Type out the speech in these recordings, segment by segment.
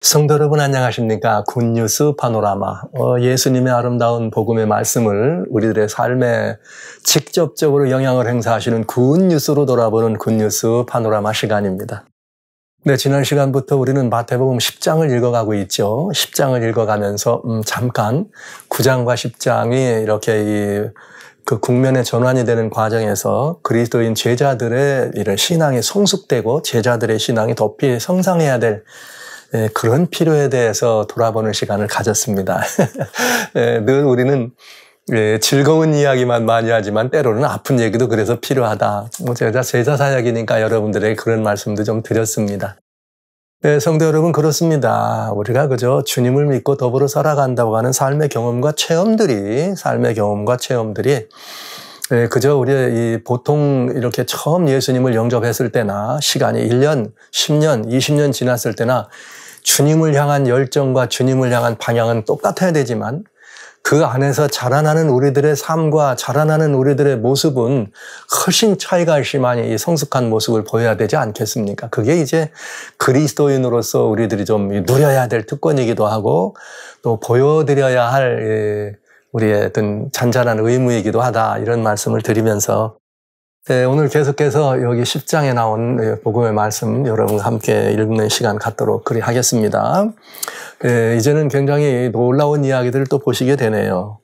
성도 여러분 안녕하십니까? 굿뉴스 파노라마. 예수님의 아름다운 복음의 말씀을 우리들의 삶에 직접적으로 영향을 행사하시는 굿뉴스로 돌아보는 굿뉴스 파노라마 시간입니다. 네, 지난 시간부터 우리는 마태복음 10장을 읽어가고 있죠. 10장을 읽어가면서 잠깐 9장과 10장이 이렇게 그 국면의 전환이 되는 과정에서 그리스도인 제자들의 이런 신앙이 성숙되고 제자들의 신앙이 더 성장해야 될 그런 필요에 대해서 돌아보는 시간을 가졌습니다. 늘 우리는 즐거운 이야기만 많이 하지만 때로는 아픈 얘기도 그래서 필요하다. 제자 사역이니까 여러분들에게 그런 말씀도 좀 드렸습니다. 성도 여러분 그렇습니다. 우리가 그저 주님을 믿고 더불어 살아간다고 하는 삶의 경험과 체험들이 그저 우리 보통 이렇게 처음 예수님을 영접했을 때나 시간이 1년, 10년, 20년 지났을 때나 주님을 향한 열정과 주님을 향한 방향은 똑같아야 되지만 그 안에서 자라나는 우리들의 삶과 자라나는 우리들의 모습은 훨씬 차이가 심하니 이 성숙한 모습을 보여야 되지 않겠습니까? 그게 이제 그리스도인으로서 우리들이 좀 누려야 될 특권이기도 하고 또 보여드려야 할 우리의 어떤 잔잔한 의무이기도 하다 이런 말씀을 드리면서 오늘 계속해서 여기 10장에 나온 복음의 말씀 여러분과 함께 읽는 시간 갖도록 그리 하겠습니다. 이제는 굉장히 놀라운 이야기들을 또 보시게 되네요.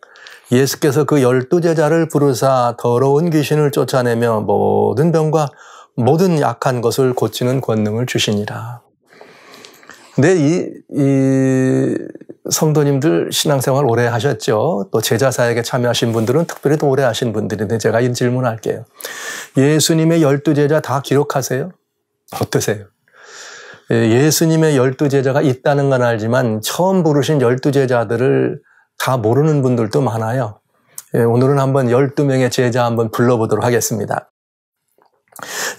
예수께서 그 12제자를 부르사 더러운 귀신을 쫓아내며 모든 병과 모든 약한 것을 고치는 권능을 주시니라. 근데 이 성도님들 신앙생활 오래 하셨죠. 또 제자 사역에 참여하신 분들은 특별히 더 오래 하신 분들인데 제가 이 질문할게요. 예수님의 12제자 다 기록하세요? 어떠세요? 예수님의 12제자가 있다는 건 알지만 처음 부르신 12제자들을 다 모르는 분들도 많아요. 오늘은 한번 12명의 제자 한번 불러보도록 하겠습니다.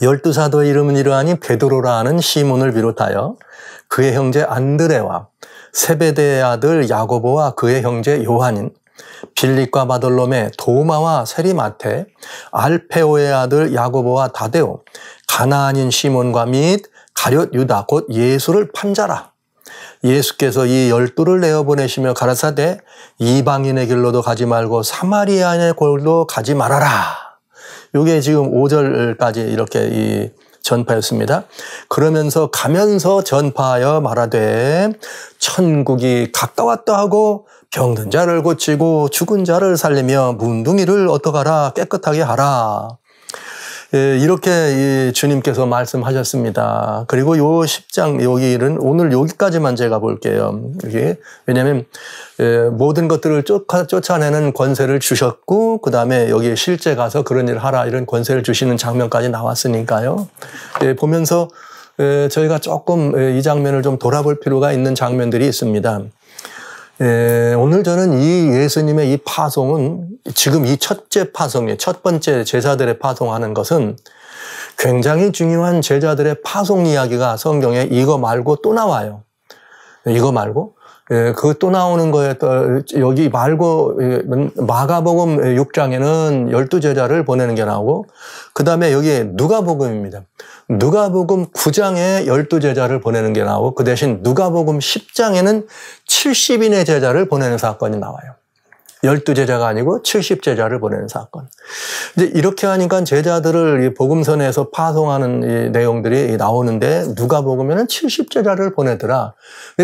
12사도의 이름은 이러하니 베드로라 하는 시몬을 비롯하여 그의 형제 안드레와 세베대의 아들 야고보와 그의 형제 요한인, 빌립과 바돌로메, 도마와 세리마테, 알페오의 아들 야고보와 다데오, 가나안인 시몬과 및 가룟 유다 곧 예수를 판자라. 예수께서 이 12를 내어보내시며 가라사대 이방인의 길로도 가지 말고 사마리아인의 길로 가지 말아라. 이게 지금 5절까지 이렇게 전파였습니다. 그러면서 가면서 전파하여 말하되 천국이 가까웠다 하고 병든 자를 고치고 죽은 자를 살리며 문둥이를 어떡하라 깨끗하게 하라. 이렇게 주님께서 말씀하셨습니다. 그리고 요 10장 여기는 오늘 여기까지만 제가 볼게요. 왜냐하면 모든 것들을 쫓아내는 권세를 주셨고 그 다음에 여기 실제 가서 그런 일을 하라 이런 권세를 주시는 장면까지 나왔으니까요. 보면서 저희가 조금 이 장면을 좀 돌아볼 필요가 있는 장면들이 있습니다. 오늘 저는 이 예수님의 이 파송은 지금 이 첫째 파송이 첫 번째 제자들의 파송하는 것은 굉장히 중요한 제자들의 파송 이야기가 성경에 이거 말고 또 나와요. 이거 말고 그 또 나오는 거에 여기 말고 마가복음 6장에는 12제자를 보내는 게 나오고 그 다음에 여기 누가복음입니다. 누가복음 9장에 12제자를 보내는 게 나오고 그 대신 누가복음 10장에는 70인의 제자를 보내는 사건이 나와요. 12제자가 아니고 70제자를 보내는 사건. 이제 이렇게 하니까 제자들을 이 복음선에서 파송하는 이 내용들이 나오는데 누가복음에는 70제자를 보내더라.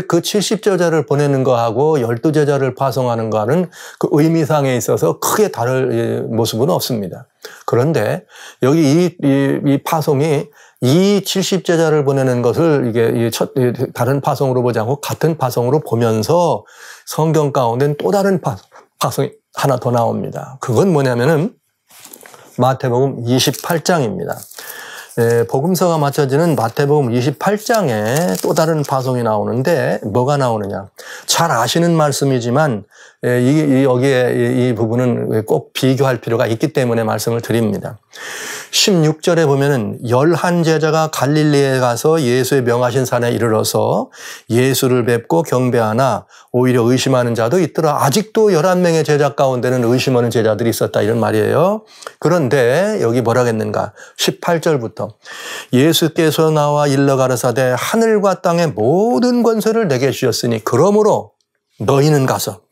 그 70제자를 보내는 거하고 12제자를 파송하는 거는 그 의미상에 있어서 크게 다를 모습은 없습니다. 그런데 여기 이 파송이 이 70제자를 보내는 것을 이게 다른 파송으로 보지 않고 같은 파송으로 보면서 성경 가운데는 또 다른 파송이 하나 더 나옵니다. 그건 뭐냐면은 마태복음 28장입니다. 복음서가 맞춰지는 마태복음 28장에 또 다른 파송이 나오는데 뭐가 나오느냐. 잘 아시는 말씀이지만 여기에 이 부분은 꼭 비교할 필요가 있기 때문에 말씀을 드립니다. 16절에 보면은 11제자가 갈릴리에 가서 예수의 명하신 산에 이르러서 예수를 뵙고 경배하나 오히려 의심하는 자도 있더라. 아직도 11명의 제자 가운데는 의심하는 제자들이 있었다 이런 말이에요. 그런데 여기 뭐라겠는가? 18절부터 예수께서 나와 일러 가라사대 하늘과 땅의 모든 권세를 내게 주셨으니 그러므로 너희는 가서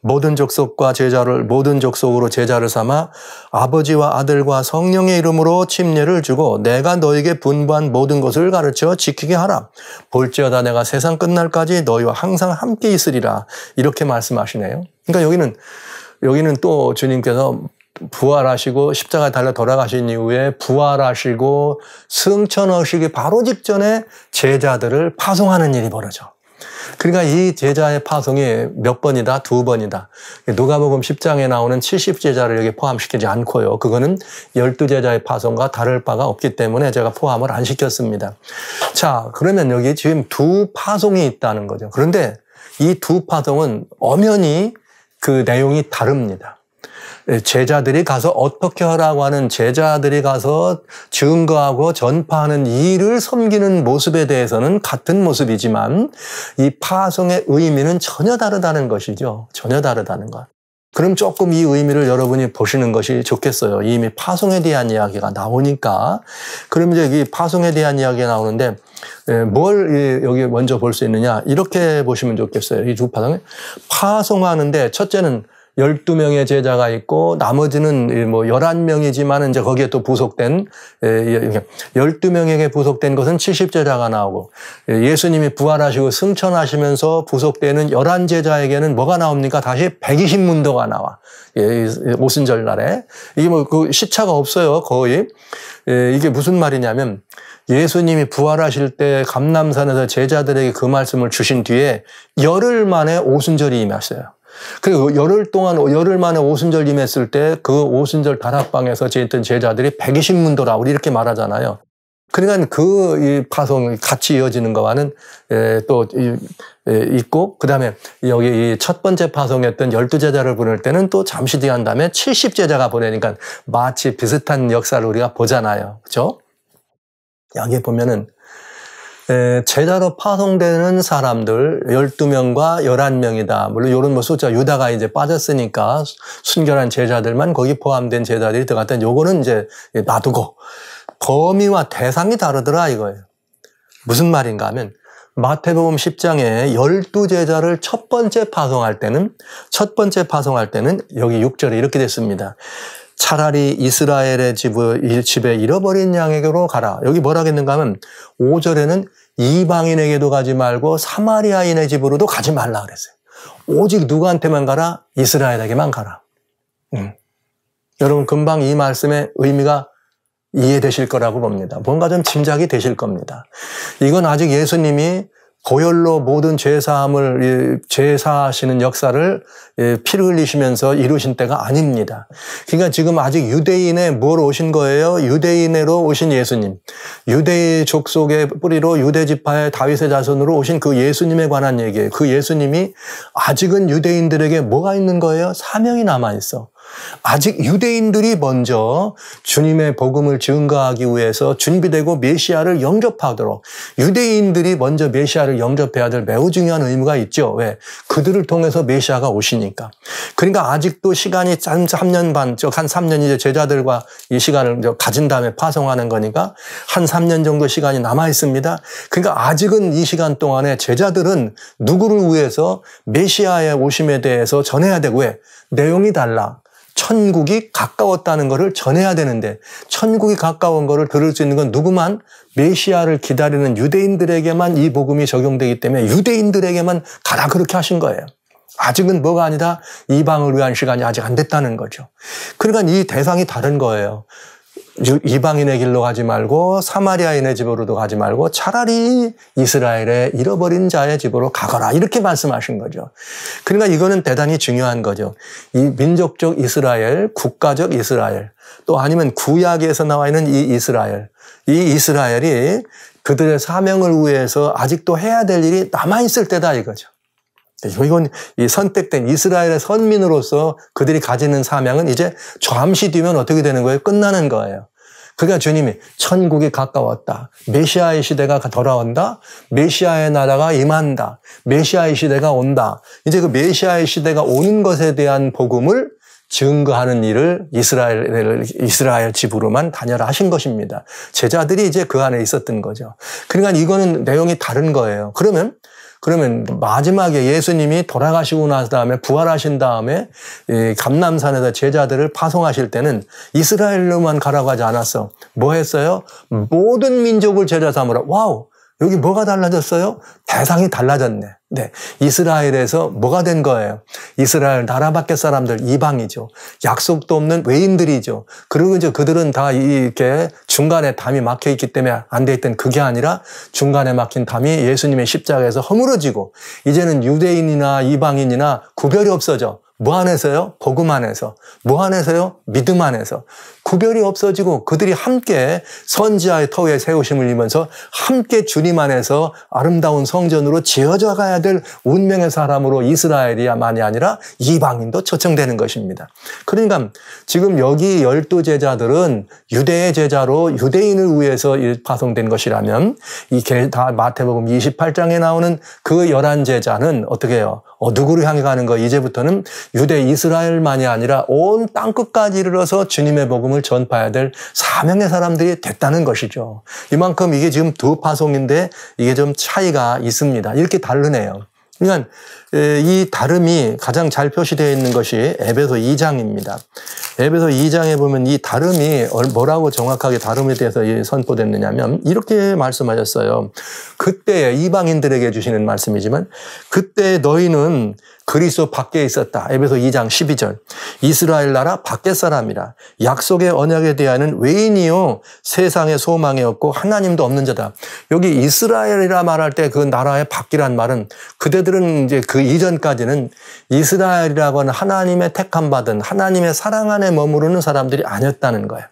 모든 족속으로 제자를 삼아 아버지와 아들과 성령의 이름으로 침례를 주고 내가 너에게 분부한 모든 것을 가르쳐 지키게 하라. 볼지어다 내가 세상 끝날까지 너희와 항상 함께 있으리라. 이렇게 말씀하시네요. 그러니까 여기는 또 주님께서 부활하시고 십자가에 달려 돌아가신 이후에 부활하시고 승천하시기 바로 직전에 제자들을 파송하는 일이 벌어져. 그러니까 이 제자의 파송이 몇 번이다? 2번이다. 누가복음 10장에 나오는 70제자를 여기 포함시키지 않고요. 그거는 12제자의 파송과 다를 바가 없기 때문에 제가 포함을 안 시켰습니다. 자, 그러면 여기 지금 2 파송이 있다는 거죠. 그런데 이 2 파송은 엄연히 그 내용이 다릅니다. 제자들이 가서 어떻게 하라고 하는 제자들이 가서 증거하고 전파하는 일을 섬기는 모습에 대해서는 같은 모습이지만 이 파송의 의미는 전혀 다르다는 것이죠. 전혀 다르다는 것. 그럼 조금 이 의미를 여러분이 보시는 것이 좋겠어요. 이미 파송에 대한 이야기가 나오니까. 그럼 이제 이 파송에 대한 이야기가 나오는데 뭘 여기 먼저 볼 수 있느냐. 이렇게 보시면 좋겠어요. 이 2 파송에. 파송하는데 첫째는 12명의 제자가 있고 나머지는 11명이지만 이제 거기에 또 부속된 12명에게 부속된 것은 70제자가 나오고 예수님이 부활하시고 승천하시면서 부속되는 11제자에게는 뭐가 나옵니까? 다시 120문도가 나와. 오순절 날에. 이게 그 시차가 없어요. 거의. 이게 무슨 말이냐면 예수님이 부활하실 때 감람산에서 제자들에게 그 말씀을 주신 뒤에 열흘 만에 오순절이 임했어요. 그리고 열흘 만에 오순절 임했을 때 그 오순절 다락방에서 있던 제자들이 120문도라 우리 이렇게 말하잖아요. 그러니까 이 파송이 같이 이어지는 것과는 또 있고 그다음에 여기 이 첫 번째 파송했던 12제자를 보낼 때는 또 잠시 뒤 한 다음에 70제자가 보내니까 마치 비슷한 역사를 우리가 보잖아요. 그렇죠? 여기 보면은 제자로 파송되는 사람들 12명과 11명이다. 물론 이런 숫자 유다가 이제 빠졌으니까 순결한 제자들만 거기 포함된 제자들이 들어갔던 요거는 이제 놔두고 범위와 대상이 다르더라 이거예요. 무슨 말인가 하면 마태복음 10장에 12제자를 첫 번째 파송할 때는 여기 6절에 이렇게 됐습니다. 차라리 이스라엘의 집에 잃어버린 양에게로 가라. 여기 뭐라겠는가 하면 5절에는 이방인에게도 가지 말고 사마리아인의 집으로도 가지 말라 그랬어요. 오직 누구한테만 가라? 이스라엘에게만 가라. 여러분 금방 이 말씀의 의미가 이해되실 거라고 봅니다. 뭔가 좀 짐작이 되실 겁니다. 이건 아직 예수님이 보혈로 모든 제사하시는 역사를 피를 흘리시면서 이루신 때가 아닙니다. 그러니까 지금 아직 유대인에 뭘 오신 거예요? 유대인으로 오신 예수님. 유대 족속의 뿌리로 유대 지파의 다윗의 자손으로 오신 그 예수님에 관한 얘기예요. 그 예수님이 아직은 유대인들에게 뭐가 있는 거예요? 사명이 남아있어. 아직 유대인들이 먼저 주님의 복음을 증거하기 위해서 준비되고 메시아를 영접하도록 유대인들이 먼저 메시아를 영접해야 될 매우 중요한 의무가 있죠. 왜? 그들을 통해서 메시아가 오시니까. 그러니까 아직도 시간이 3년 반, 한 3년 이제 제자들과 이 시간을 가진 다음에 파송하는 거니까 한 3년 정도 시간이 남아 있습니다. 그러니까 아직은 이 시간 동안에 제자들은 누구를 위해서 메시아의 오심에 대해서 전해야 되고 왜? 내용이 달라. 천국이 가까웠다는 것을 전해야 되는데 천국이 가까운 것을 들을 수 있는 건 누구만? 메시아를 기다리는 유대인들에게만 이 복음이 적용되기 때문에 유대인들에게만 가라 그렇게 하신 거예요. 아직은 뭐가 아니다? 이방을 위한 시간이 아직 안 됐다는 거죠. 그러니까 이 대상이 다른 거예요. 이방인의 길로 가지 말고 사마리아인의 집으로도 가지 말고 차라리 이스라엘의 잃어버린 자의 집으로 가거라 이렇게 말씀하신 거죠. 그러니까 이거는 대단히 중요한 거죠. 이 민족적 이스라엘, 국가적 이스라엘 또 아니면 구약에서 나와 있는 이 이스라엘이 그들의 사명을 위해서 아직도 해야 될 일이 남아있을 때다 이거죠. 이건 이 선택된 이스라엘의 선민으로서 그들이 가지는 사명은 이제 잠시 뒤면 어떻게 되는 거예요? 끝나는 거예요. 그러니까 주님이 천국이 가까웠다. 메시아의 시대가 돌아온다. 메시아의 나라가 임한다. 메시아의 시대가 온다. 이제 그 메시아의 시대가 오는 것에 대한 복음을 증거하는 일을 이스라엘 집으로만 다녀라 하신 것입니다. 제자들이 이제 그 안에 있었던 거죠. 그러니까 이거는 내용이 다른 거예요. 그러면 마지막에 예수님이 돌아가시고 나서 다음에 부활하신 다음에 감람산에서 제자들을 파송하실 때는 이스라엘로만 가라고 하지 않았어. 뭐 했어요? 모든 민족을 제자 삼으라. 와우! 여기 뭐가 달라졌어요? 대상이 달라졌네. 네. 이스라엘에서 뭐가 된 거예요? 이스라엘 나라 밖의 사람들, 이방이죠. 약속도 없는 외인들이죠. 그리고 이제 그들은 다 이렇게 중간에 담이 막혀 있기 때문에 안 돼 있던 그게 아니라 중간에 막힌 담이 예수님의 십자가에서 허물어지고 이제는 유대인이나 이방인이나 구별이 없어져. 뭐 안에서요? 복음 안에서. 뭐 안에서요? 믿음 안에서. 구별이 없어지고 그들이 함께 선지자의 터위에 세우심을 입으면서 함께 주님 안에서 아름다운 성전으로 지어져 가야 될 운명의 사람으로 이스라엘이야만이 아니라 이방인도 초청되는 것입니다. 그러니까 지금 여기 12제자들은 유대의 제자로 유대인을 위해서 파송된 것이라면 다 마태복음 28장에 나오는 그 11제자는 어떻게 해요? 누구를 향해 가는 거? 이제부터는 유대 이스라엘만이 아니라 온 땅끝까지 이르러서 주님의 복음을 전파해야 될 사명의 사람들이 됐다는 것이죠. 이만큼 이게 지금 두 파송인데 이게 좀 차이가 있습니다. 이렇게 다르네요. 그러니까 이 다름이 가장 잘 표시되어 있는 것이 에베소 2장입니다. 에베소 2장에 보면 이 다름이 뭐라고 정확하게 다름에 대해서 선포됐느냐면 이렇게 말씀하셨어요. 그때 이방인들에게 주시는 말씀이지만 그때 너희는 그리스도 밖에 있었다. 에베소 2장 12절. 이스라엘 나라 밖의 사람이라. 약속의 언약에 대하여는 외인이요 세상의 소망이 없고 하나님도 없는 자다. 여기 이스라엘이라 말할 때 그 나라의 밖이란 말은 그대들은 이제 그 이전까지는 이스라엘이라고 하는 하나님의 택함 받은 하나님의 사랑 안에 머무르는 사람들이 아니었다는 거예요.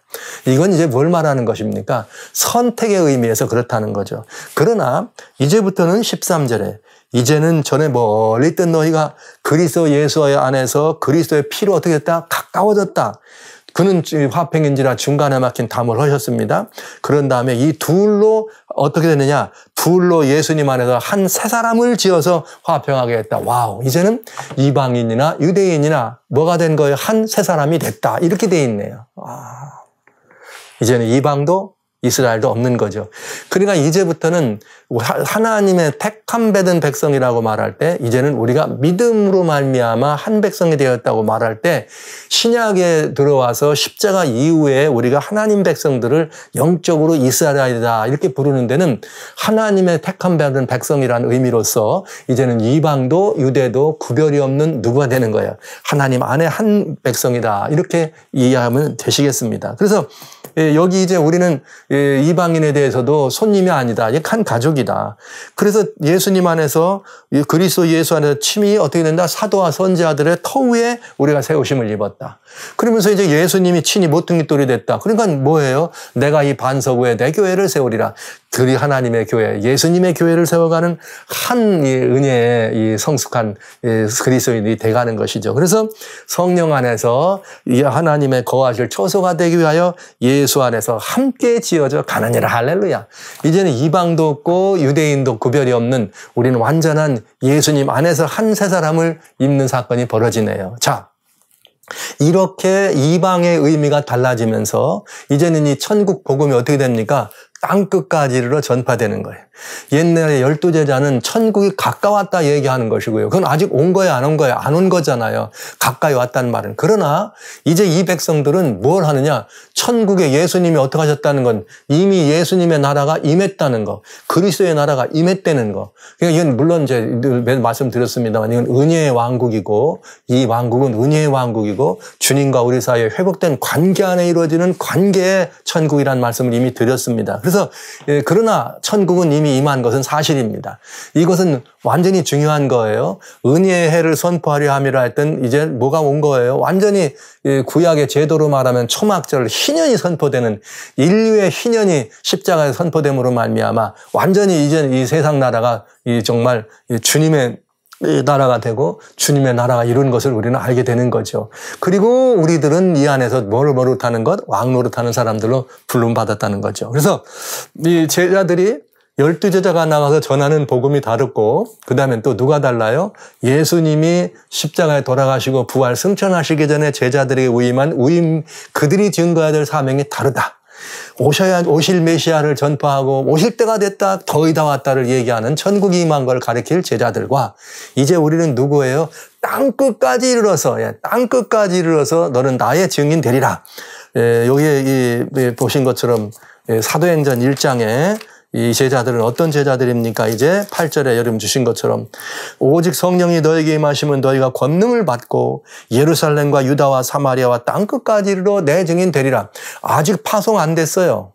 이건 이제 뭘 말하는 것입니까? 선택의 의미에서 그렇다는 거죠. 그러나 이제부터는 13절에 이제는 전에 멀리 있던 너희가 그리스도 예수 안에서 그리스도의 피로 어떻게 됐다? 가까워졌다. 그는 화평인지라 중간에 막힌 담을 하셨습니다. 그런 다음에 이 둘로 어떻게 되느냐? 둘로 예수님 안에서 한 세 사람을 지어서 화평하게 했다. 와우. 이제는 이방인이나 유대인이나 뭐가 된 거예요? 한 세 사람이 됐다. 이렇게 돼 있네요. 이제는 이방도 이스라엘도 없는 거죠. 그러니까 이제부터는 하나님의 택함 받은 백성이라고 말할 때 이제는 우리가 믿음으로 말미암아 한 백성이 되었다고 말할 때 신약에 들어와서 십자가 이후에 우리가 하나님 백성들을 영적으로 이스라엘이다 이렇게 부르는 데는 하나님의 택함 받은 백성이라는 의미로서 이제는 이방도 유대도 구별이 없는 누구가 되는 거예요. 하나님 안에 한 백성이다 이렇게 이해하면 되시겠습니다. 그래서 여기 이제 우리는 이방인에 대해서도 손님이 아니다. 한 가족이다. 그래서 예수님 안에서 그리스도 예수 안에서 침이 어떻게 된다? 사도와 선지자들의 터위에 우리가 세우심을 입었다. 그러면서 이제 예수님이 친히 모퉁이돌이 됐다. 그러니까 뭐예요? 내가 이 반석 위에 내 교회를 세우리라. 그리 하나님의 교회, 예수님의 교회를 세워가는 한 은혜의 이 성숙한 그리스도인이 돼가는 것이죠. 그래서 성령 안에서 하나님의 거하실 초소가 되기 위하여 예수 안에서 함께 지어져 가느니라. 할렐루야. 이제는 이방도 없고 유대인도 구별이 없는 우리는 완전한 예수님 안에서 한 세 사람을 입는 사건이 벌어지네요. 자. 이렇게 이방의 의미가 달라지면서 이제는 이 천국 복음이 어떻게 됩니까? 땅끝까지 이르러 전파되는 거예요. 옛날에 12제자는 천국이 가까웠다 얘기하는 것이고요. 그건 아직 온 거예요, 안 온 거예요? 안 온 거잖아요. 가까이 왔다는 말은. 그러나 이제 이 백성들은 뭘 하느냐? 천국에 예수님이 어떻게 하셨다는 건 이미 예수님의 나라가 임했다는 거. 그리스도의 나라가 임했다는 거. 그러니까 이건 물론 이제 매일 말씀드렸습니다만 이건 은혜의 왕국이고 이 왕국은 은혜의 왕국이고 주님과 우리 사이에 회복된 관계 안에 이루어지는 관계의 천국이라는 말씀을 이미 드렸습니다. 그래서 그러나 천국은 이미 임한 것은 사실입니다. 이것은 완전히 중요한 거예요. 은혜의 해를 선포하려 함이라 했던 이제 뭐가 온 거예요? 완전히 구약의 제도로 말하면 초막절 희년이 선포되는 인류의 희년이 십자가에 선포됨으로 말미암아 완전히 이제 이 세상 나라가 정말 주님의 나라가 되고 주님의 나라가 이룬 것을 우리는 알게 되는 거죠. 그리고 우리들은 이 안에서 뭐를 노릇하는 것, 왕 노릇하는 사람들로 부름받았다는 거죠. 그래서 이 제자들이 12제자가 나가서 전하는 복음이 다르고 그 다음에 또 누가 달라요? 예수님이 십자가에 돌아가시고 부활 승천하시기 전에 제자들에게 위임 그들이 증거해야 될 사명이 다르다. 오실 메시아를 전파하고 오실 때가 됐다, 거의 다 왔다를 얘기하는 천국이 임한 걸 가리킬 제자들과 이제 우리는 누구예요? 땅끝까지 이르러서 너는 나의 증인 되리라. 여기에 보신 것처럼 사도행전 1장에 이 제자들은 어떤 제자들입니까? 이제 8절에 여러분 주신 것처럼 오직 성령이 너에게 임하시면 너희가 권능을 받고 예루살렘과 유다와 사마리아와 땅끝까지 이르러 내 증인 되리라. 아직 파송 안 됐어요.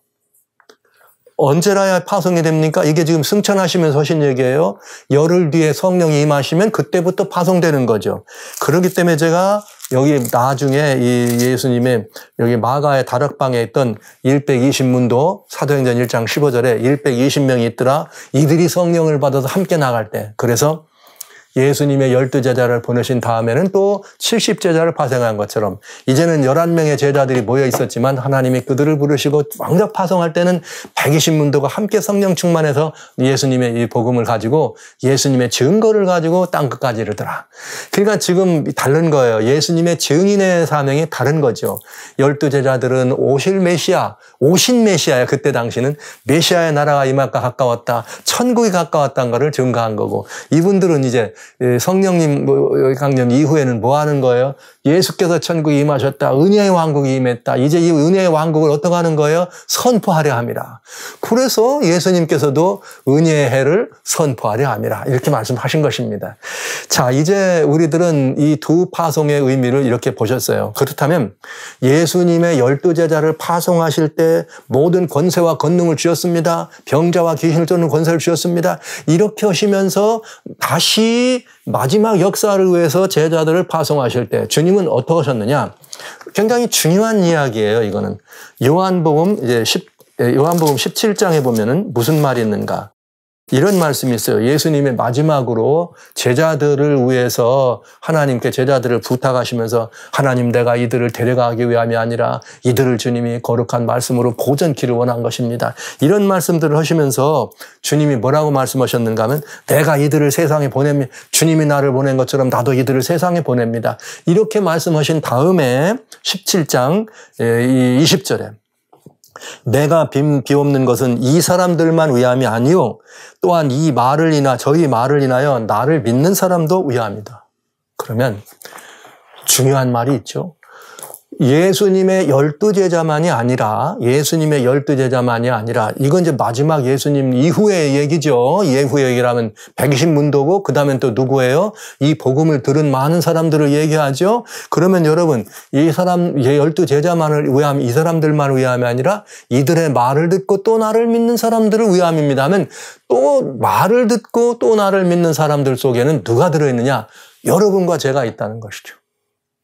언제라야 파송이 됩니까? 이게 지금 승천하시면서 하신 얘기예요. 열흘 뒤에 성령이 임하시면 그때부터 파송되는 거죠. 그렇기 때문에 제가 여기 나중에 이 예수님의 여기 마가의 다락방에 있던 120문도 사도행전 1장 15절에 120명이 있더라. 이들이 성령을 받아서 함께 나갈 때. 그래서 예수님의 12제자를 보내신 다음에는 또 70제자를 파송한 것처럼 이제는 11명의 제자들이 모여 있었지만 하나님이 그들을 부르시고 왕적 파송할 때는 120문도가 함께 성령 충만해서 예수님의 이 복음을 가지고 예수님의 증거를 가지고 땅끝까지 이르더라. 그러니까 지금 다른 거예요. 예수님의 증인의 사명이 다른 거죠. 12제자들은 오신 메시아야. 그때 당시는 메시아의 나라가 임할까 가까웠다. 천국이 가까웠다는 것을 증거한 거고 이분들은 이제 성령님 강림 이후에는 뭐 하는 거예요? 예수께서 천국에 임하셨다. 은혜의 왕국이 임했다. 이제 이 은혜의 왕국을 어떻게 하는 거예요? 선포하려 함이라. 그래서 예수님께서도 은혜의 해를 선포하려 함이라. 이렇게 말씀하신 것입니다. 자, 이제 우리들은 이 두 파송의 의미를 이렇게 보셨어요. 그렇다면 예수님의 12제자를 파송하실 때 모든 권세와 권능을 주셨습니다. 병자와 귀신을 쫓는 권세를 주셨습니다. 이렇게 하시면서 다시 마지막 역사를 위해서 제자들을 파송하실 때 주님은 어떻게 하셨느냐? 굉장히 중요한 이야기예요, 이거는. 요한복음 17장에 보면은 무슨 말이 있는가? 이런 말씀이 있어요. 예수님의 마지막으로 제자들을 위해서 하나님께 제자들을 부탁하시면서 하나님 내가 이들을 데려가기 위함이 아니라 이들을 주님이 거룩한 말씀으로 보존키를 원한 것입니다. 이런 말씀들을 하시면서 주님이 뭐라고 말씀하셨는가 하면 내가 이들을 세상에 보냅니다. 주님이 나를 보낸 것처럼 나도 이들을 세상에 보냅니다. 이렇게 말씀하신 다음에 17장 20절에 내가 비옵는 것은 이 사람들만 위함이 아니요 또한 이 말을 저희 말을 인하여 나를 믿는 사람도 위함이다. 그러면 중요한 말이 있죠. 예수님의 12제자만이 아니라 이건 이제 마지막 예수님 이후의 얘기죠. 이후의 얘기라면 120문도고 그 다음엔 또 누구예요? 이 복음을 들은 많은 사람들을 얘기하죠. 그러면 여러분 이 12제자만을 위함, 이 사람들만 위함이 아니라 이들의 말을 듣고 또 나를 믿는 사람들을 위함입니다 하면 또 말을 듣고 또 나를 믿는 사람들 속에는 누가 들어있느냐? 여러분과 제가 있다는 것이죠.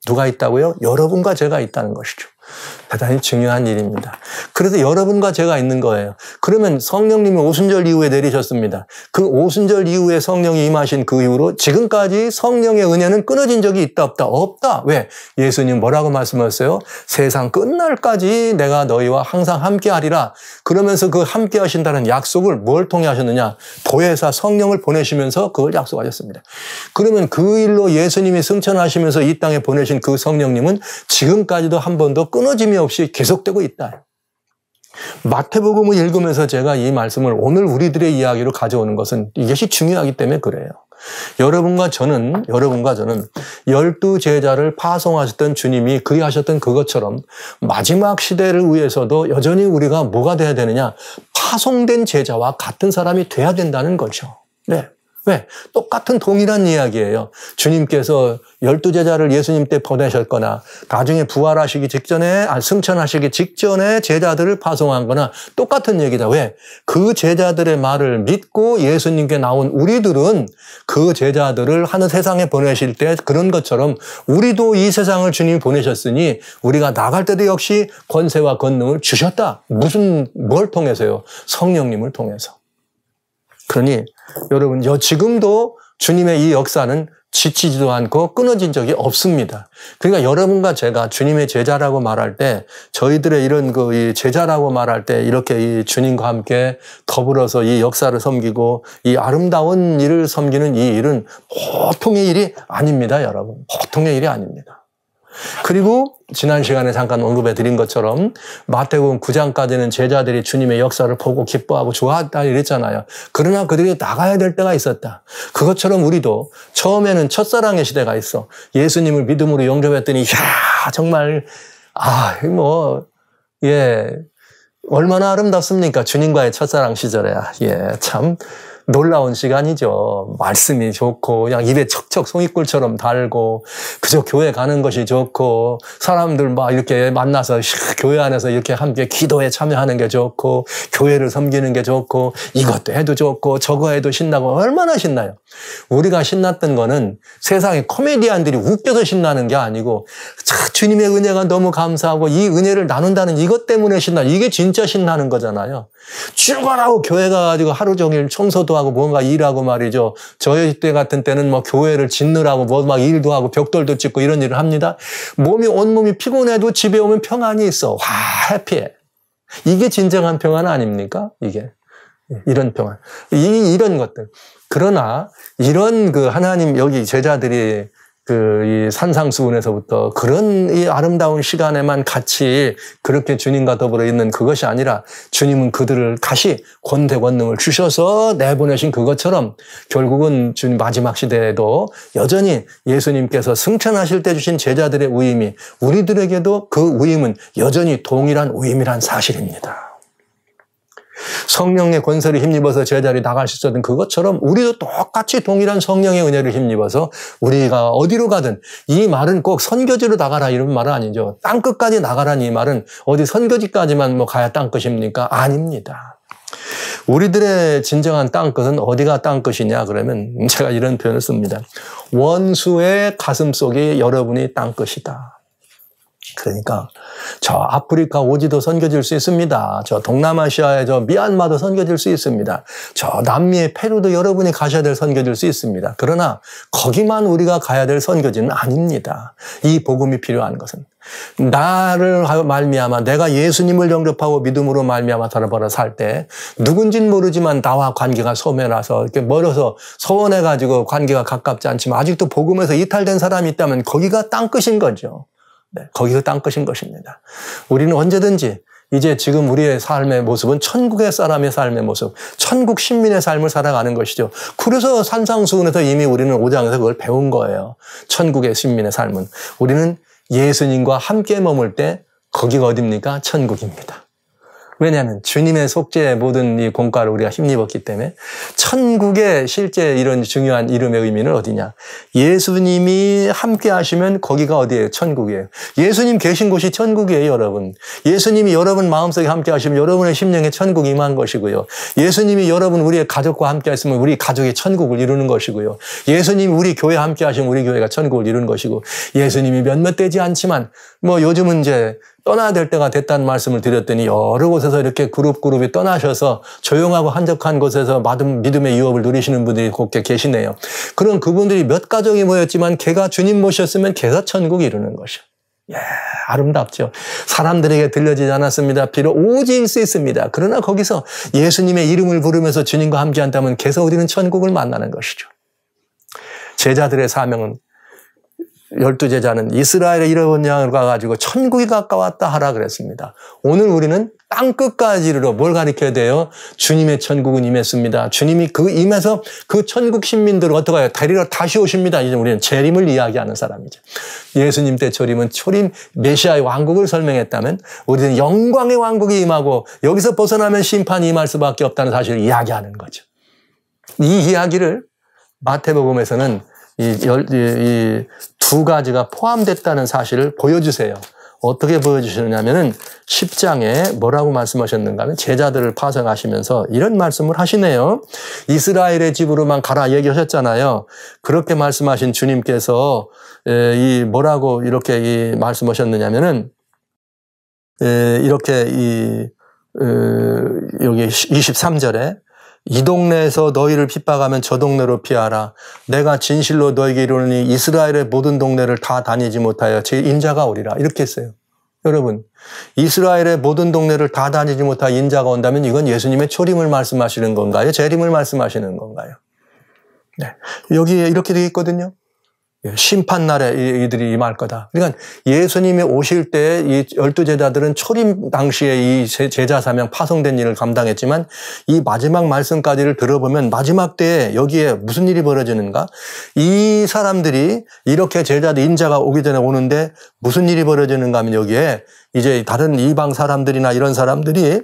누가 있다고요? 여러분과 제가 있다는 것이죠. 대단히 중요한 일입니다. 그래서 여러분과 제가 있는 거예요. 그러면 성령님이 오순절 이후에 내리셨습니다. 그 오순절 이후에 성령이 임하신 그 이후로 지금까지 성령의 은혜는 끊어진 적이 있다 없다? 없다. 왜? 예수님 뭐라고 말씀하셨어요? 세상 끝날까지 내가 너희와 항상 함께하리라. 그러면서 그 함께 하신다는 약속을 뭘 통해 하셨느냐? 보혜사 성령을 보내시면서 그걸 약속하셨습니다. 그러면 그 일로 예수님이 승천하시면서 이 땅에 보내신 그 성령님은 지금까지도 한 번도 끊어짐이 없이 계속되고 있다. 마태복음을 읽으면서 제가 이 말씀을 오늘 우리들의 이야기로 가져오는 것은 이것이 중요하기 때문에 그래요. 여러분과 저는 12제자를 파송하셨던 주님이 하셨던 그것처럼 마지막 시대를 위해서도 여전히 우리가 뭐가 돼야 되느냐? 파송된 제자와 같은 사람이 돼야 된다는 거죠. 네. 왜? 똑같은 동일한 이야기예요. 주님께서 12제자를 예수님 때 보내셨거나 나중에 부활하시기 직전에 승천하시기 직전에 제자들을 파송한 거나 똑같은 얘기다. 왜? 그 제자들의 말을 믿고 예수님께 나온 우리들은 그 제자들을 하늘 세상에 보내실 때 그런 것처럼 우리도 이 세상을 주님이 보내셨으니 우리가 나갈 때도 역시 권세와 권능을 주셨다. 뭘 통해서요? 성령님을 통해서. 그러니 여러분 지금도 주님의 이 역사는 지치지도 않고 끊어진 적이 없습니다. 그러니까 여러분과 제가 주님의 제자라고 말할 때, 저희들의 이런 이 제자라고 말할 때 이렇게 이 주님과 함께 더불어서 이 역사를 섬기고 이 아름다운 일을 섬기는 이 일은 보통의 일이 아닙니다, 여러분. 보통의 일이 아닙니다. 그리고 지난 시간에 잠깐 언급해 드린 것처럼 마태복음 9장까지는 제자들이 주님의 역사를 보고 기뻐하고 좋아했다 이랬잖아요. 그러나 그들이 나가야 될 때가 있었다. 그것처럼 우리도 처음에는 첫사랑의 시대가 있어. 예수님을 믿음으로 영접했더니 이야 정말 얼마나 아름답습니까? 주님과의 첫사랑 시절에야. 참 놀라운 시간이죠. 말씀이 좋고 그냥 입에 척척 송이꿀처럼 달고 그저 교회 가는 것이 좋고 사람들 막 이렇게 만나서 교회 안에서 이렇게 함께 기도에 참여하는 게 좋고 교회를 섬기는 게 좋고 이것도 해도 좋고 저거 해도 신나고 얼마나 신나요. 우리가 신났던 거는 세상의 코미디언들이 웃겨서 신나는 게 아니고 주님의 은혜가 너무 감사하고 이 은혜를 나눈다는 이것 때문에 신나. 이게 진짜 신나는 거잖아요. 출근하고 교회 가가지고 하루 종일 청소도 하고 뭔가 일하고 말이죠. 저희 때 같은 때는 뭐 교회를 짓느라고 뭐 막 일도 하고 벽돌도 짓고 이런 일을 합니다. 온몸이 피곤해도 집에 오면 평안이 있어. 해피해. 이게 진정한 평안 아닙니까? 이게. 이런 평안. 이런 것들. 그러나 이런 하나님 여기 제자들이 이 산상수훈에서부터 그런 이 아름다운 시간에만 같이 그렇게 주님과 더불어 있는 그것이 아니라 주님은 그들을 다시 권세 권능을 주셔서 내보내신 그것처럼 결국은 주님 마지막 시대에도 여전히 예수님께서 승천하실 때 주신 제자들의 위임이 우리들에게도 그 위임은 여전히 동일한 위임이란 사실입니다. 성령의 권세를 힘입어서 제자들이 나갈 수 있었던 그것처럼 우리도 똑같이 동일한 성령의 은혜를 힘입어서 우리가 어디로 가든 이 말은 꼭 선교지로 나가라 이런 말은 아니죠. 땅끝까지 나가라는 이 말은 어디 선교지까지만 가야 땅끝입니까? 아닙니다. 우리들의 진정한 땅끝은 어디가 땅끝이냐 그러면 제가 이런 표현을 씁니다. 원수의 가슴속이 여러분이 땅끝이다. 그러니까 저 아프리카 오지도 섬겨질 수 있습니다. 저 동남아시아의 저 미얀마도 섬겨질 수 있습니다. 저 남미의 페루도 여러분이 가셔야 될 섬겨질 수 있습니다. 그러나 거기만 우리가 가야 될 선교지는 아닙니다. 이 복음이 필요한 것은 나를 말미암아 내가 예수님을 영접하고 믿음으로 말미암아 살아보라 살 때 누군진 모르지만 나와 관계가 소멸해서 이렇게 멀어서 서원해가지고 관계가 가깝지 않지만 아직도 복음에서 이탈된 사람이 있다면 거기가 땅끝인 거죠. 네, 거기가 땅끝인 것입니다. 우리는 언제든지 이제 지금 우리의 삶의 모습은 천국의 사람의 삶의 모습, 천국 신민의 삶을 살아가는 것이죠. 그래서 산상수훈에서 이미 우리는 5장에서 그걸 배운 거예요. 천국의 신민의 삶은. 우리는 예수님과 함께 머물 때 거기가 어딥니까? 천국입니다. 왜냐하면 주님의 속죄의 모든 이 공과를 우리가 힘입었기 때문에 천국의 실제 이런 중요한 이름의 의미는 어디냐? 예수님이 함께 하시면 거기가 어디예요? 천국이에요. 예수님 계신 곳이 천국이에요, 여러분. 예수님이 여러분 마음속에 함께 하시면 여러분의 심령에 천국이 임한 것이고요. 예수님이 여러분 우리의 가족과 함께 하시면 우리 가족이 천국을 이루는 것이고요. 예수님이 우리 교회 함께 하시면 우리 교회가 천국을 이루는 것이고 예수님이 몇몇 되지 않지만 요즘은 이제 떠나야 될 때가 됐다는 말씀을 드렸더니 여러 곳에서 이렇게 그룹이 떠나셔서 조용하고 한적한 곳에서 믿음의 유업을 누리시는 분들이 곱게 계시네요. 그런 그분들이 몇 가족이 모였지만 걔가 주님 모셨으면 걔가 천국 이루는 것이요. 아름답죠. 사람들에게 들려지지 않았습니다. 비록 오지일 수 있습니다. 그러나 거기서 예수님의 이름을 부르면서 주님과 함께한다면 계속 우리는 천국을 만나는 것이죠. 제자들의 사명은 12제자는 이스라엘의 이런 양을 가가지고 천국이 가까웠다 하라 그랬습니다. 오늘 우리는 땅끝까지 이르러 뭘 가리켜야 돼요? 주님의 천국은 임했습니다. 주님이 임해서 그 천국 신민들을 어떻게 해요? 데리러 다시 오십니다. 이제 우리는 재림을 이야기하는 사람이죠. 예수님 때 초림 메시아의 왕국을 설명했다면 우리는 영광의 왕국이 임하고 여기서 벗어나면 심판이 임할 수밖에 없다는 사실을 이야기하는 거죠. 이 이야기를 마태복음에서는 이 두 가지가 포함됐다는 사실을 보여주세요. 어떻게 보여주시느냐면은 10장에 뭐라고 말씀하셨는가 하면 제자들을 파송하시면서 이런 말씀을 하시네요. 이스라엘의 집으로만 가라 얘기하셨잖아요. 그렇게 말씀하신 주님께서 뭐라고 이렇게 말씀하셨느냐면은 이렇게 여기 23절에 이 동네에서 너희를 핍박하면 저 동네로 피하라. 내가 진실로 너에게 이르노니 이스라엘의 모든 동네를 다 다니지 못하여 제 인자가 오리라. 이렇게 했어요. 여러분, 이스라엘의 모든 동네를 다 다니지 못하여 인자가 온다면 이건 예수님의 초림을 말씀하시는 건가요? 재림을 말씀하시는 건가요? 네. 여기에 이렇게 되어 있거든요. 심판날에 이들이 임할 거다. 그러니까 예수님이 오실 때 이 12제자들은 초림 당시에 이 제자 사명 파송된 일을 감당했지만 이 마지막 말씀까지를 들어보면 마지막 때에 여기에 무슨 일이 벌어지는가? 이 사람들이 이렇게 제자들 인자가 오기 전에 오는데 무슨 일이 벌어지는가 하면 여기에 이제 다른 이방 사람들이나 이런 사람들이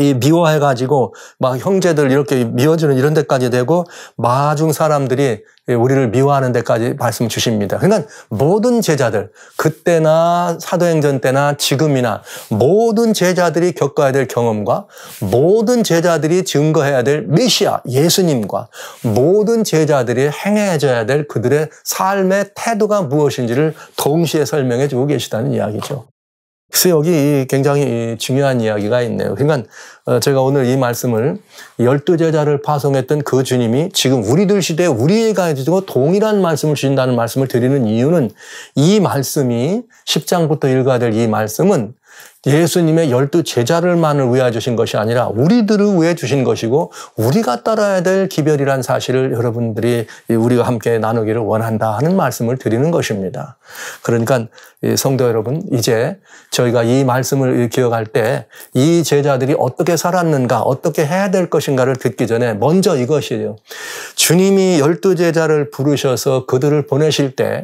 이 미워해가지고 막 형제들 이렇게 미워주는 이런 데까지 되고 마중 사람들이 우리를 미워하는 데까지 말씀 주십니다. 그러니까 모든 제자들, 그때나 사도행전 때나 지금이나 모든 제자들이 겪어야 될 경험과 모든 제자들이 증거해야 될 메시아 예수님과 모든 제자들이 행해져야 될 그들의 삶의 태도가 무엇인지를 동시에 설명해 주고 계시다는 이야기죠. 그래서 여기 굉장히 중요한 이야기가 있네요. 그러니까 제가 오늘 이 말씀을 12제자를 파송했던 그 주님이 지금 우리들 시대에 우리에게 가지고 동일한 말씀을 주신다는 말씀을 드리는 이유는 이 말씀이 10장부터 읽어야 될 이 말씀은 예수님의 12제자를만을 위하여 주신 것이 아니라 우리들을 위해 주신 것이고 우리가 따라야 될 기별이란 사실을 여러분들이 우리가 함께 나누기를 원한다 하는 말씀을 드리는 것입니다. 그러니까 성도 여러분, 이제 저희가 이 말씀을 기억할 때 이 제자들이 어떻게 살았는가, 어떻게 해야 될 것인가를 듣기 전에 먼저 이것이에요. 주님이 12제자를 부르셔서 그들을 보내실 때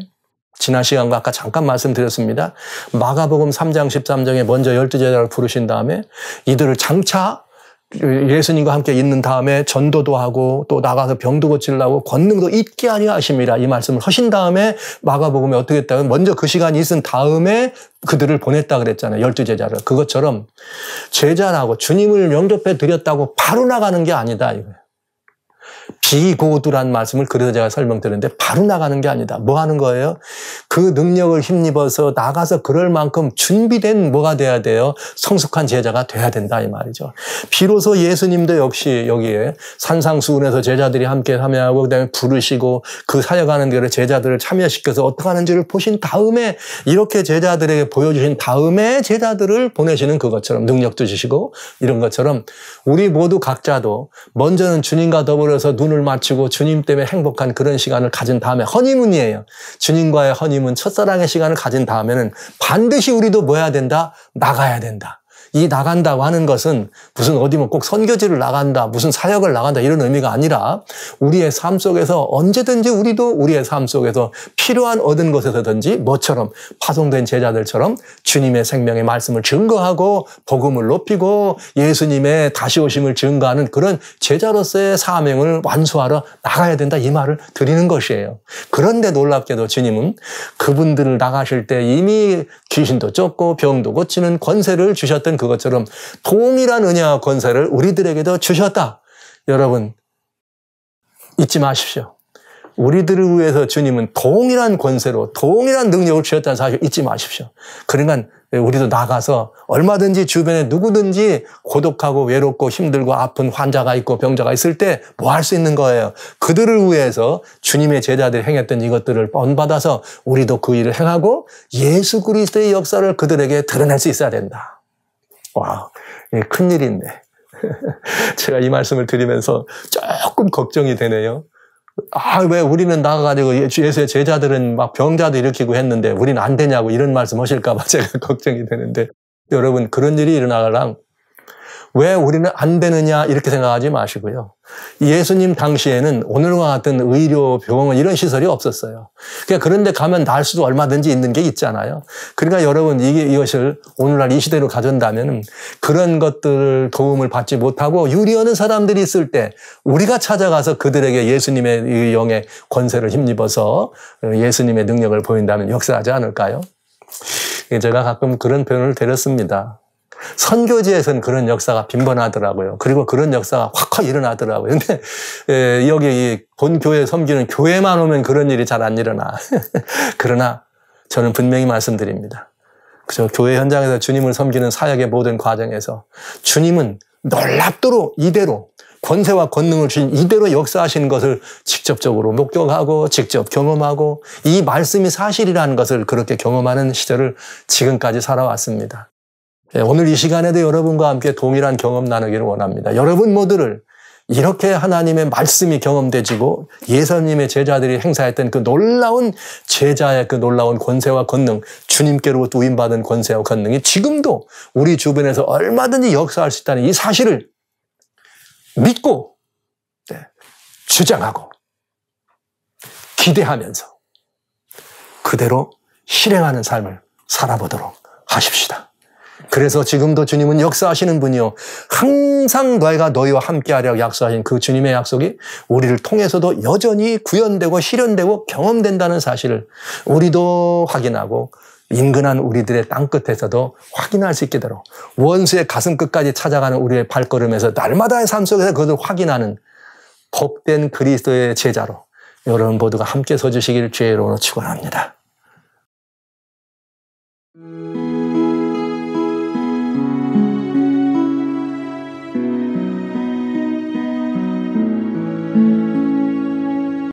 지난 시간과 아까 잠깐 말씀드렸습니다. 마가복음 3장 13장에 먼저 12제자를 부르신 다음에 이들을 장차 예수님과 함께 있는 다음에 전도도 하고 또 나가서 병도 고치려고 권능도 있게 하려 하심이라 이 말씀을 하신 다음에 마가복음에 어떻게 했다면 먼저 그 시간이 있은 다음에 그들을 보냈다 그랬잖아요. 12제자를. 그것처럼 제자라고 주님을 영접해 드렸다고 바로 나가는 게 아니다 이거예요. 비고두란 말씀을 그래서 제가 설명드렸는데 바로 나가는 게 아니다. 뭐 하는 거예요? 그 능력을 힘입어서 나가서 그럴 만큼 준비된 뭐가 돼야 돼요? 성숙한 제자가 돼야 된다 이 말이죠. 비로소 예수님도 역시 여기에 산상수훈에서 제자들이 함께 참여하고 그다음에 부르시고 그 사역하는 데를 제자들을 참여시켜서 어떻게 하는지를 보신 다음에 이렇게 제자들에게 보여주신 다음에 제자들을 보내시는 그것처럼 능력도 주시고 이런 것처럼 우리 모두 각자도 먼저는 주님과 더불어서 눈을 맞추고 주님 때문에 행복한 그런 시간을 가진 다음에 허니문이에요. 주님과의 허니문, 첫사랑의 시간을 가진 다음에는 반드시 우리도 뭐 해야 된다? 나가야 된다. 이 나간다고 하는 것은 무슨 어디 뭐 꼭 선교지를 나간다, 무슨 사역을 나간다 이런 의미가 아니라 우리의 삶 속에서 언제든지 우리도 우리의 삶 속에서 필요한 얻은 것에서든지 뭐처럼 파송된 제자들처럼 주님의 생명의 말씀을 증거하고 복음을 높이고 예수님의 다시 오심을 증거하는 그런 제자로서의 사명을 완수하러 나가야 된다 이 말을 드리는 것이에요. 그런데 놀랍게도 주님은 그분들을 나가실 때 이미 귀신도 쫓고 병도 고치는 권세를 주셨던 그것처럼 동일한 은혜와 권세를 우리들에게도 주셨다. 여러분 잊지 마십시오. 우리들을 위해서 주님은 동일한 권세로 동일한 능력을 주셨다는 사실 잊지 마십시오. 그러니까 우리도 나가서 얼마든지 주변에 누구든지 고독하고 외롭고 힘들고 아픈 환자가 있고 병자가 있을 때 뭐 할 수 있는 거예요. 그들을 위해서 주님의 제자들이 행했던 이것들을 본받아서 우리도 그 일을 행하고 예수 그리스도의 역사를 그들에게 드러낼 수 있어야 된다. 와, 큰일인데. 제가 이 말씀을 드리면서 조금 걱정이 되네요. 왜 우리는 나가가지고 예수의 제자들은 막 병자도 일으키고 했는데 우리는 안 되냐고 이런 말씀 하실까봐 제가 걱정이 되는데 여러분 그런 일이 일어나가랑 왜 우리는 안 되느냐 이렇게 생각하지 마시고요. 예수님 당시에는 오늘과 같은 의료, 병원 이런 시설이 없었어요. 그러니까 그런데 가면 날 수도 얼마든지 있는 게 있잖아요. 그러니까 여러분 이것을 오늘날 이 시대로 가져온다면 그런 것들 도움을 받지 못하고 유리하는 사람들이 있을 때 우리가 찾아가서 그들에게 예수님의 영의 권세를 힘입어서 예수님의 능력을 보인다면 역사하지 않을까요? 제가 가끔 그런 표현을 드렸습니다. 선교지에서는 그런 역사가 빈번하더라고요. 그리고 그런 역사가 확 일어나더라고요. 근데 여기 본 교회 섬기는 교회만 오면 그런 일이 잘 안 일어나. 그러나 저는 분명히 말씀드립니다. 그저 교회 현장에서 주님을 섬기는 사역의 모든 과정에서 주님은 놀랍도록 이대로 권세와 권능을 주신 이대로 역사하시는 것을 직접적으로 목격하고 직접 경험하고 이 말씀이 사실이라는 것을 그렇게 경험하는 시절을 지금까지 살아왔습니다. 오늘 이 시간에도 여러분과 함께 동일한 경험 나누기를 원합니다. 여러분 모두를 이렇게 하나님의 말씀이 경험되지고 예수님의 제자들이 행사했던 그 놀라운 제자의 그 놀라운 권세와 권능, 주님께로부터 위임받은 권세와 권능이 지금도 우리 주변에서 얼마든지 역사할 수 있다는 이 사실을 믿고 주장하고 기대하면서 그대로 실행하는 삶을 살아보도록 하십시다. 그래서 지금도 주님은 역사하시는 분이요. 항상 너희가 너희와 함께하려고 약속하신 그 주님의 약속이 우리를 통해서도 여전히 구현되고 실현되고 경험된다는 사실을 우리도 확인하고 인근한 우리들의 땅끝에서도 확인할 수 있게 되도록 원수의 가슴 끝까지 찾아가는 우리의 발걸음에서 날마다의 삶 속에서 그것을 확인하는 복된 그리스도의 제자로 여러분 모두가 함께 서주시길 주의 이름으로 축원합니다.